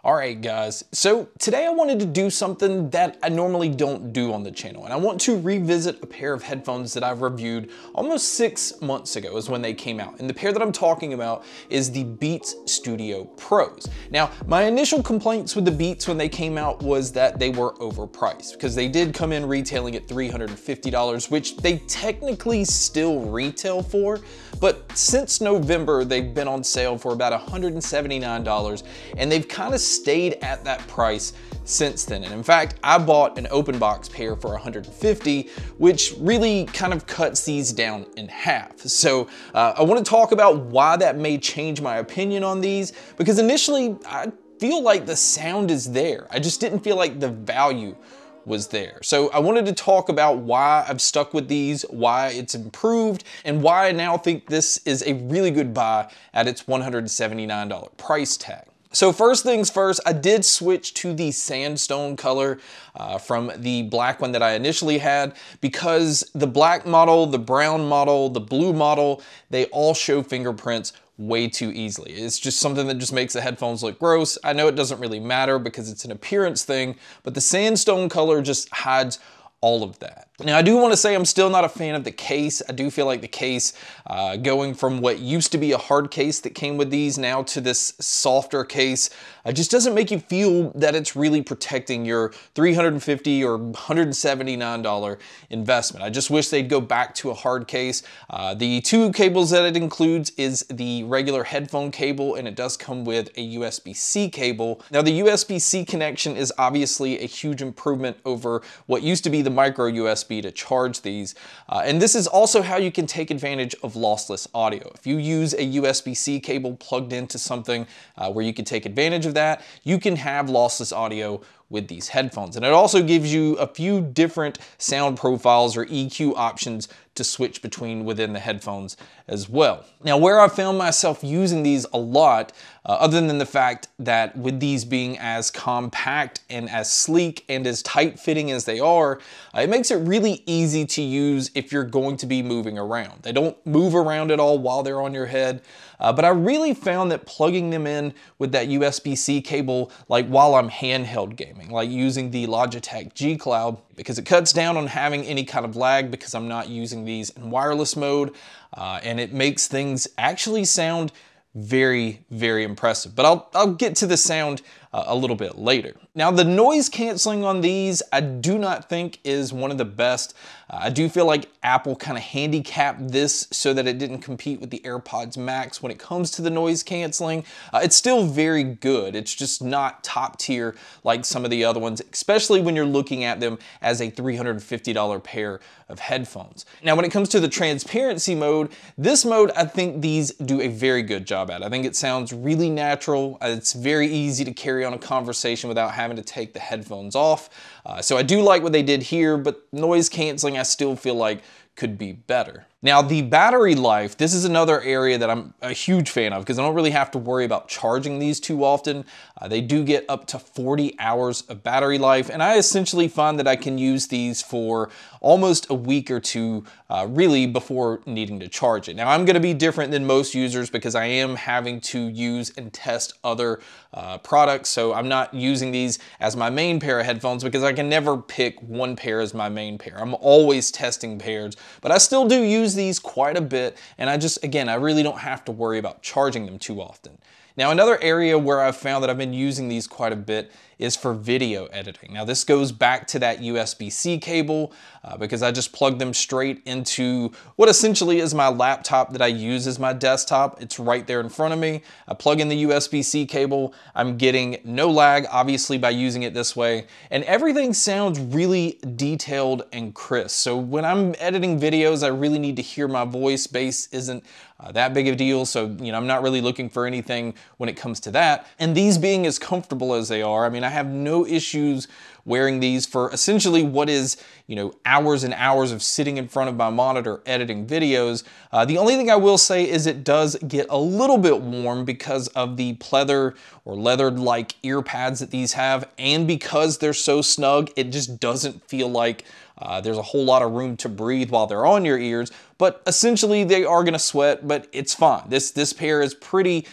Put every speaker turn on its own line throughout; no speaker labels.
Alright guys, so today I wanted to do something that I normally don't do on the channel, and I want to revisit a pair of headphones that I've reviewed almost 6 months ago is when they came out. And the pair that I'm talking about is the Beats Studio Pros. Now, my initial complaints with the Beats when they came out was that they were overpriced, because they did come in retailing at $350, which they technically still retail for, but since November they've been on sale for about $179, and they've kind of stayed at that price since then. And in fact, I bought an open box pair for $150, which really kind of cuts these down in half. So I want to talk about why that may change my opinion on these, because initially I feel like the sound is there. I just didn't feel like the value was there. So I wanted to talk about why I've stuck with these, why it's improved, and why I now think this is a really good buy at its $179 price tag. So first things first, I did switch to the sandstone color from the black one that I initially had, because the black model, the brown model, the blue model, they all show fingerprints way too easily. It's just something that just makes the headphones look gross. I know it doesn't really matter because it's an appearance thing, but the sandstone color just hides all of that. Now, I do want to say I'm still not a fan of the case. I do feel like the case, going from what used to be a hard case that came with these now to this softer case, just doesn't make you feel that it's really protecting your $350 or $179 investment. I just wish they'd go back to a hard case. The two cables that it includes is the regular headphone cable, and it does come with a USB-C cable. Now, the USB-C connection is obviously a huge improvement over what used to be the micro USB to charge these. And this is also how you can take advantage of lossless audio. If you use a USB-C cable plugged into something where you can take advantage of that, you can have lossless audio with these headphones. And it also gives you a few different sound profiles or EQ options to switch between within the headphones as well. Now, where I found myself using these a lot, other than the fact that with these being as compact and as sleek and as tight fitting as they are, it makes it really easy to use if you're going to be moving around. They don't move around at all while they're on your head. But I really found that plugging them in with that USB-C cable, like while I'm handheld gaming, like using the Logitech G Cloud, because it cuts down on having any kind of lag because I'm not using these in wireless mode, and it makes things actually sound very, very impressive. But I'll get to the sound a little bit later. Now, the noise canceling on these, I do not think is one of the best. I do feel like Apple kind of handicapped this so that it didn't compete with the AirPods Max when it comes to the noise canceling. It's still very good. It's just not top tier like some of the other ones, especially when you're looking at them as a $350 pair of headphones. Now, when it comes to the transparency mode, this mode, I think these do a very good job at. I think it sounds really natural. It's very easy to carry on a conversation without having to take the headphones off. So I do like what they did here, but noise canceling I still feel like could be better. Now, the battery life, this is another area that I'm a huge fan of because I don't really have to worry about charging these too often. They do get up to 40 hours of battery life, and I essentially find that I can use these for almost a week or two really before needing to charge it. Now, I'm going to be different than most users because I am having to use and test other products, so I'm not using these as my main pair of headphones because I can never pick one pair as my main pair. I'm always testing pairs, but I still do use these quite a bit, and I really don't have to worry about charging them too often. Now, another area where I've found that I've been using these quite a bit is for video editing. Now, this goes back to that USB-C cable because I just plug them straight into what essentially is my laptop that I use as my desktop. It's right there in front of me. I plug in the USB-C cable. I'm getting no lag, obviously, by using it this way. And everything sounds really detailed and crisp. So when I'm editing videos, I really need to hear my voice. Bass isn't that big of a deal, so I'm not really looking for anything when it comes to that. And these being as comfortable as they are, I mean, I have no issues wearing these for essentially what is, hours and hours of sitting in front of my monitor editing videos. The only thing I will say is it does get a little bit warm because of the pleather or leather-like ear pads that these have, and because they're so snug, it just doesn't feel like there's a whole lot of room to breathe while they're on your ears, but essentially they are gonna sweat, but it's fine. This pair is pretty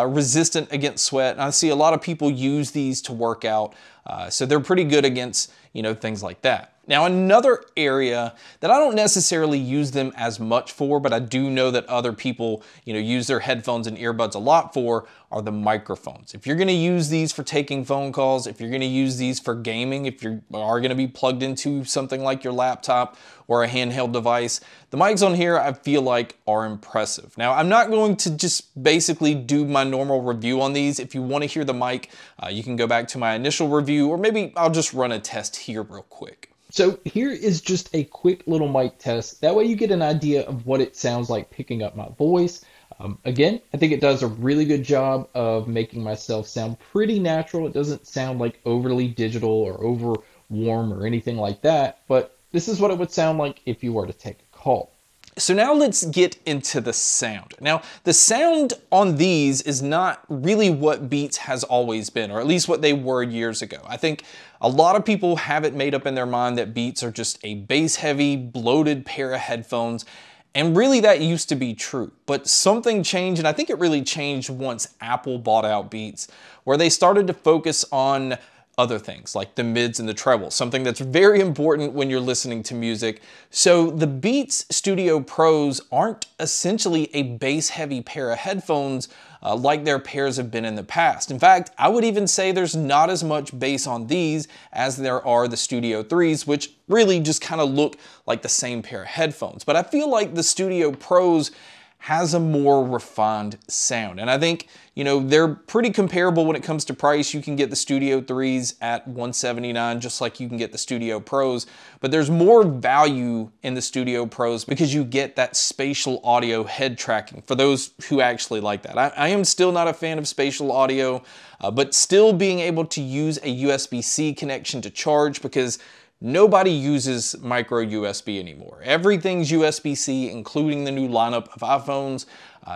resistant against sweat. And I see a lot of people use these to work out. So they're pretty good against, things like that. Now, another area that I don't necessarily use them as much for, but I do know that other people, use their headphones and earbuds a lot for, are the microphones. If you're gonna use these for taking phone calls, if you're gonna use these for gaming, if you are gonna be plugged into something like your laptop or a handheld device, the mics on here I feel like are impressive. Now, I'm not going to just basically do my normal review on these. If you wanna hear the mic, you can go back to my initial review, or maybe I'll just run a test here real quick.
So here is just a quick little mic test. That way you get an idea of what it sounds like picking up my voice. Again, I think it does a really good job of making myself sound pretty natural. It doesn't sound like overly digital or over warm or anything like that, but this is what it would sound like if you were to take a call.
So now let's get into the sound. Now, the sound on these is not really what Beats has always been, or at least what they were years ago. I think a lot of people have it made up in their mind that Beats are just a bass-heavy, bloated pair of headphones, and really that used to be true. But something changed, and I think it really changed once Apple bought out Beats, where they started to focus on other things like the mids and the trebles, something that's very important when you're listening to music. So the Beats Studio Pros aren't essentially a bass heavy pair of headphones like their pairs have been in the past. In fact, I would even say there's not as much bass on these as there are the Studio 3s, which really just kind of look like the same pair of headphones. But I feel like the Studio Pros has a more refined sound. And I think, they're pretty comparable when it comes to price. You can get the Studio 3s at $179, just like you can get the Studio Pros, but there's more value in the Studio Pros because you get that spatial audio head tracking for those who actually like that. I am still not a fan of spatial audio, but still being able to use a USB-C connection to charge, because nobody uses micro USB anymore. Everything's USB-C, including the new lineup of iPhones.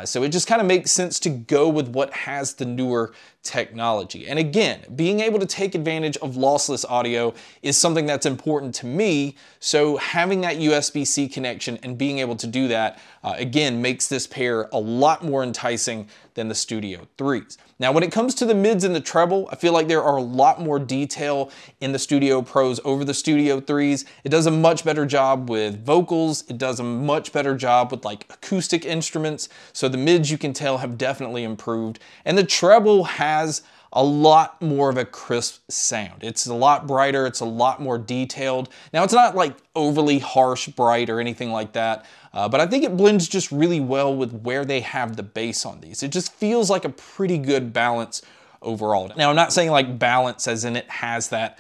So it just kind of makes sense to go with what has the newer technology. And again, being able to take advantage of lossless audio is something that's important to me. So having that USB-C connection and being able to do that, again, makes this pair a lot more enticing than the Studio 3s. Now, when it comes to the mids and the treble, I feel like there are a lot more detail in the Studio Pros over the Studio 3s. It does a much better job with vocals. It does a much better job with like acoustic instruments. So the mids, you can tell, have definitely improved. And the treble has a lot more of a crisp sound. It's a lot brighter, it's a lot more detailed. Now, it's not like overly harsh bright or anything like that, but I think it blends just really well with where they have the bass on these. It just feels like a pretty good balance overall. Now, I'm not saying like balance as in it has that,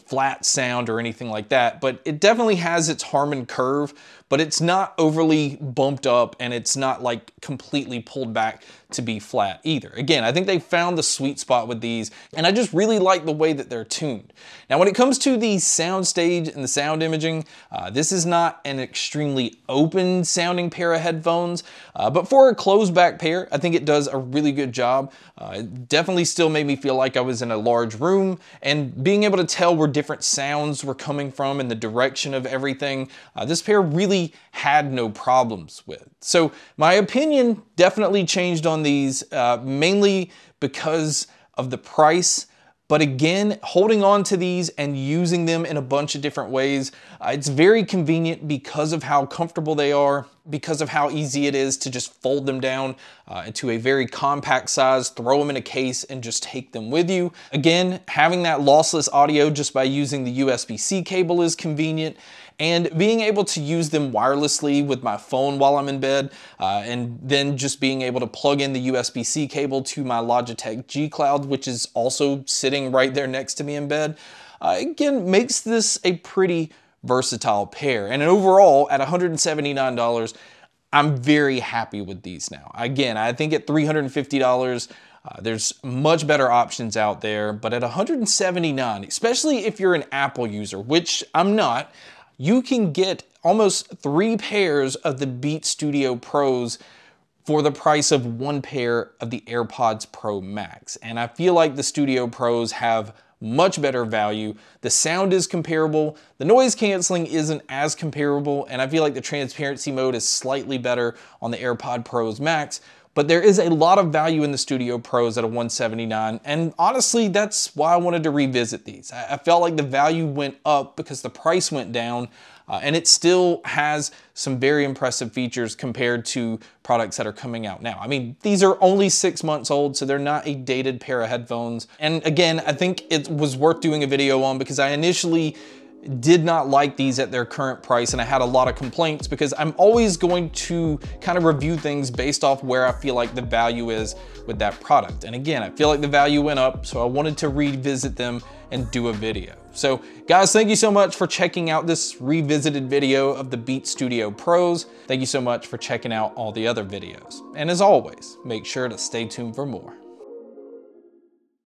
flat sound or anything like that, but it definitely has its Harman curve, but it's not overly bumped up and it's not like completely pulled back to be flat either. Again, I think they found the sweet spot with these, and I just really like the way that they're tuned. Now, when it comes to the soundstage and the sound imaging, this is not an extremely open sounding pair of headphones, but for a closed back pair, I think it does a really good job. It definitely still made me feel like I was in a large room, and being able to tell where different sounds were coming from and the direction of everything, this pair really had no problems with. So my opinion definitely changed on these, mainly because of the price. But again, holding on to these and using them in a bunch of different ways, it's very convenient because of how comfortable they are, because of how easy it is to just fold them down into a very compact size, throw them in a case, and just take them with you. Again, having that lossless audio just by using the USB-C cable is convenient, and being able to use them wirelessly with my phone while I'm in bed, and then just being able to plug in the USB-C cable to my Logitech G Cloud, which is also sitting right there next to me in bed, again, makes this a pretty versatile pair. And overall, at $179, I'm very happy with these now. Again, I think at $350, there's much better options out there, but at $179, especially if you're an Apple user, which I'm not, you can get almost 3 pairs of the Beats Studio Pros for the price of 1 pair of the AirPods Pro Max. And I feel like the Studio Pros have much better value. The sound is comparable. The noise canceling isn't as comparable, and I feel like the transparency mode is slightly better on the AirPod Pros Max. but there is a lot of value in the Studio Pros at a $179, and honestly, that's why I wanted to revisit these. I felt like the value went up because the price went down, and it still has some very impressive features compared to products that are coming out now. I mean, these are only 6 months old, so they're not a dated pair of headphones. And again, I think it was worth doing a video on because I initially did not like these at their current price, and I had a lot of complaints because I'm always going to kind of review things based off where I feel like the value is with that product. And again, I feel like the value went up, so I wanted to revisit them and do a video. So guys, thank you so much for checking out this revisited video of the Beats Studio Pros. Thank you so much for checking out all the other videos. And as always, make sure to stay tuned for more.